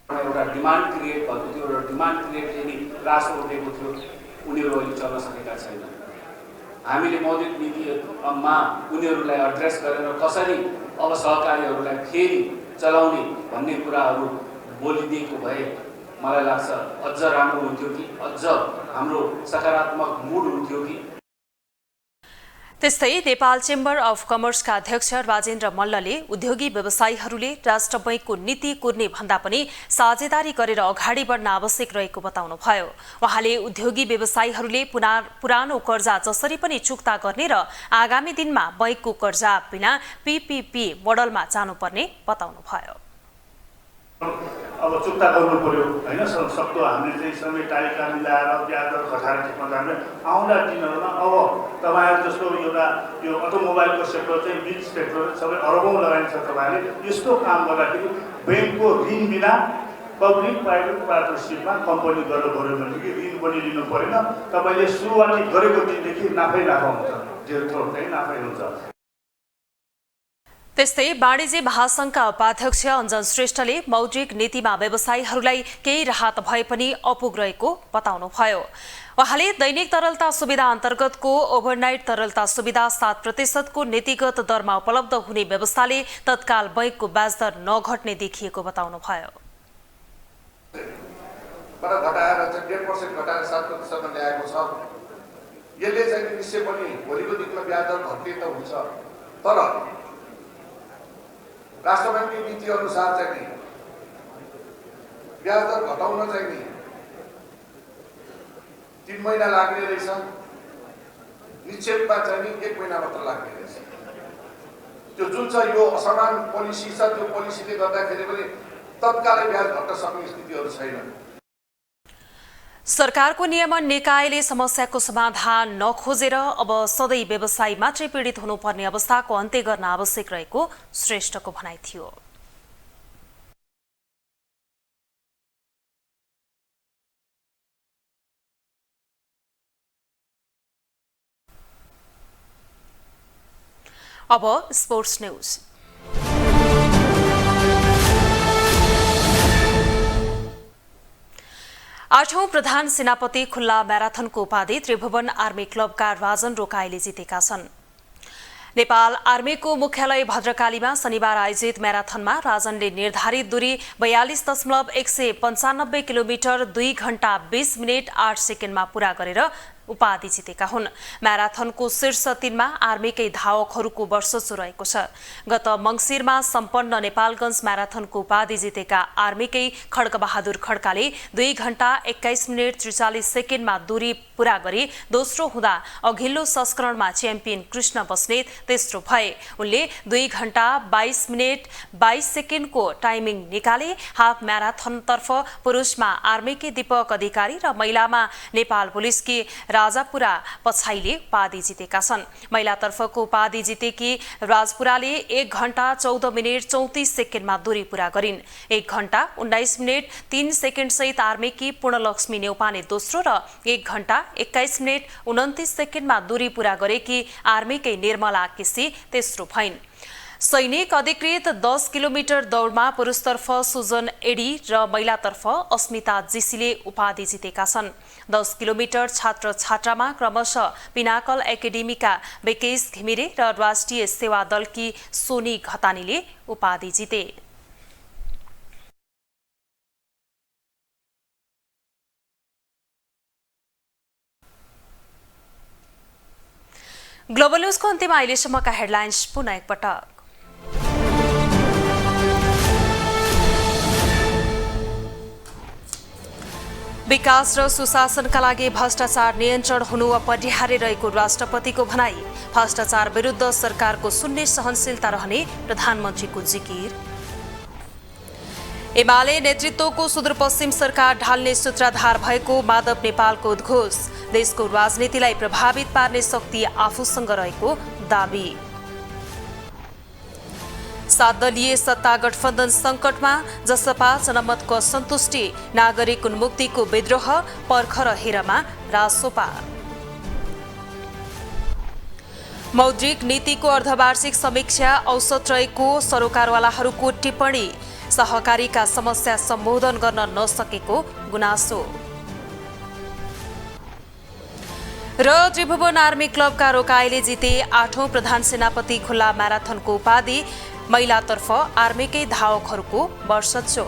एउटा डिमान्ड क्रिएट भएको थियो, एउटा डिमान्ड क्रिएट यदि राष्ट्र उठेको थियो, उनीहरू अहिले चल्न सकेका छैनन्। हामीले मौद्रिक नीतिमा उनीहरूलाई एड्रेस गरेर कसरी अब सहकारीहरूलाई फेरि चलाउने भन्ने कुराहरू बोलिदिएको भए मलाई लाग्छ अझ राम्रो हुन्थ्यो कि अझ हाम्रो सकारात्मक मुड हुन्थ्यो कि। त्यस्तै नेपाल चेम्बर अफ कमर्सका अध्यक्ष राजेन्द्र मल्लले उद्योगी व्यवसायीहरूले राष्ट्र बैंकको नीति कुर्ने भन्दा पनि साझेदारी गरेर अगाडि बढ्न आवश्यक रहेको बताउनुभयो। उहाँले उद्योगी व्यवसायीहरूले पुरानो कर्जा जसरी पनि चुक्ता गर्ने र आगामी दिनमा बैंकको कर्जा बिना पीपीपी मोडलमा जानुपर्ने बताउनुभयो। अब चुक्ता गर्नु पर्यो हैन, सक्दो हामीले चाहिँ समय तालिका मिलाएर ब्याज दर घटाएर ठिकमा जाने आउँदा दिनहरूमा अब तपाईँहरू जस्तो एउटा यो अटोमोबाइलको सेक्टर चाहिँ बिग सेक्टर सबै अरबौँ लगाइन्छ। तपाईँहरूले यस्तो काम गर्दाखेरि ब्याङ्कको ऋण बिना पब्लिक प्राइभेट पार्टनरसिपमा कम्पनी गर्नु पऱ्यो भनेदेखि ऋण पनि लिनु परेन। तपाईँले सुरुवाती गरेको दिनदेखि नाफै नाफा हुन्छ, जेरो थोर चाहिँ नाफै हुन्छ। त्यस्तै वाणिज्य महासंघका उपाध्यक्ष अञ्जन श्रेष्ठले मौद्रिक नीतिमा व्यवसायीहरूलाई केही राहत भए पनि अपुग रहेको बताउनुभयो। उहाँले दैनिक तरलता सुविधा अन्तर्गतको ओभरनाइट तरलता सुविधा 7% को नीतिगत दरमा उपलब्ध हुने व्यवस्थाले तत्काल बैंकको ब्याज दर नघट्ने देखिएको बताउनुभयो। घटाएर 1.5% घटाएर 7% मा ल्याएको छ। यसले चाहिँ निश्चय पनि भोलिको दिनमा ब्याज दर घट्ने त हुन्छ, तर राष्ट्र बैंकको नीति अनुसार चाहिँ नि ब्याज दर घटाउन चाहिँ नि 3 महिना लाग्ने रहेछ, निक्षेपमा चाहिँ नि 1 महिना मात्र लाग्ने रहेछ। त्यो जुन चाहिँ यो असमान पोलिसी छ, त्यो पोलिसीले गर्दाखेरि पनि तत्कालै ब्याज घट्न सक्ने स्थितिहरू छैन। सरकारको नियमन निकायले समस्याको समाधान नखोजेर अब सधैँ व्यवसायी मात्रै पीडित हुनुपर्ने अवस्थाको अन्त्य गर्न आवश्यक रहेको श्रेष्ठको भनाइ थियो। अब स्पोर्ट्स न्यूज। आठौं प्रधान सेनापति खुल्ला म्याराथनको उपाधि त्रिभुवन आर्मी क्लबका राजन रोकाईले जितेका छन्। नेपाल आर्मीको मुख्यालय भद्रकालीमा शनिबार आयोजित म्याराथनमा राजनले निर्धारित दूरी 42.195 किलोमिटर 2 घण्टा 20 मिनेट 8 सेकेन्डमा पूरा गरेर उपाधि जितेका हुन्। म्याराथनको शीर्ष 3 मा आर्मीकै धावकहरूको वर्चस्व रहेको छ। गत मंसिरमा सम्पन्न नेपालगञ्ज म्याराथनको उपाधि जितेका आर्मीकै खड्कबहादुर खड्काले 2 घण्टा 21 मिनेट 43 सेकेन्डमा दूरी पूरा गरी दोस्रो हुँदा अघिल्लो संस्करणमा च्याम्पियन कृष्ण बस्नेत तेस्रो भए। उनले 2 घण्टा 22 मिनेट 22 सेकेन्डको टाइमिङ निकाले। हाफ म्याराथनतर्फ पुरुषमा आर्मीकै दीपक अधिकारी र महिलामा नेपाल पुलिसकी राजापुरा पछाइले उपाधि जितेका छन्। महिलातर्फको उपाधि जितेकी राजपुराले 1 घण्टा 14 मिनेट 34 सेकेन्डमा दूरी पूरा गरिन्। 1 घण्टा 19 मिनेट 3 सेकेन्ड सहित आर्मीकी पूर्णलक्ष्मी नेउपाने दोस्रो र 1 घण्टा 21 मिनेट 29 सेकेन्डमा दूरी पूरा गरेकी आर्मीकै निर्मला केसी तेस्रो भइन्। सैनिक अधिकृत 10 किलोमिटर दौडमा पुरुषतर्फ सुजन एडी र महिलातर्फ अस्मिता जीसीले उपाधि जितेका छन्। 10 किलोमिटर छात्र छात्रामा क्रमशः पिनाकल एकाडेमीका विकेश घिमिरे र राष्ट्रिय सेवा दलकी सोनी घतानीले उपाधि जिते। ग्लोबल न्यूजको अन्त्यमा अहिलेसम्मका हेडलाइन्स पुनः एकपटक। विकास र सुशासनका लागि भ्रष्टाचार नियन्त्रण हुनु अपरिहार्य रहेको राष्ट्रपतिको भनाई। भ्रष्टाचार विरुद्ध सरकारको शून्य सहनशीलता रहने प्रधानमन्त्रीको जिकिर। एमाले नेतृत्वको सुदूरपश्चिम सरकार ढाल्ने सूत्रधार भएको माधव नेपालको उद्घोष। देशको राजनीतिलाई प्रभावित पार्ने शक्ति आफूसँग रहेको दाबी। 7 दलीय सत्ता गठबन्धन सङ्कटमा, जसपा जनमतको असन्तुष्टि, नागरिक उन्मुक्तिको विद्रोह, पर्ख र हेरमा रासोपा। मौद्रिक नीतिको अर्धवार्षिक समीक्षा औसत रहेको सरोकारवालाहरूको टिप्पणी। सहकारीका समस्या सम्बोधन गर्न नसकेको गुनासो। र त्रिभुवन आर्मी क्लबका रोकाइले जिते 8औं प्रधान सेनापति खुल्ला म्याराथनको उपाधि। महिलातर्फ आर्मीकै धावकहरूको वर्चस्व।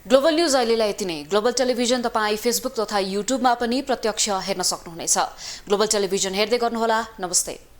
ग्लोबल न्यूज अहिलेलाई यति नै। ग्लोबल टेलिभिजन तपाईँ फेसबुक तथा युट्युबमा पनि प्रत्यक्ष हेर्न सक्नुहुनेछ। ग्लोबल टेलिभिजन हेर्दै गर्नुहोला। नमस्ते।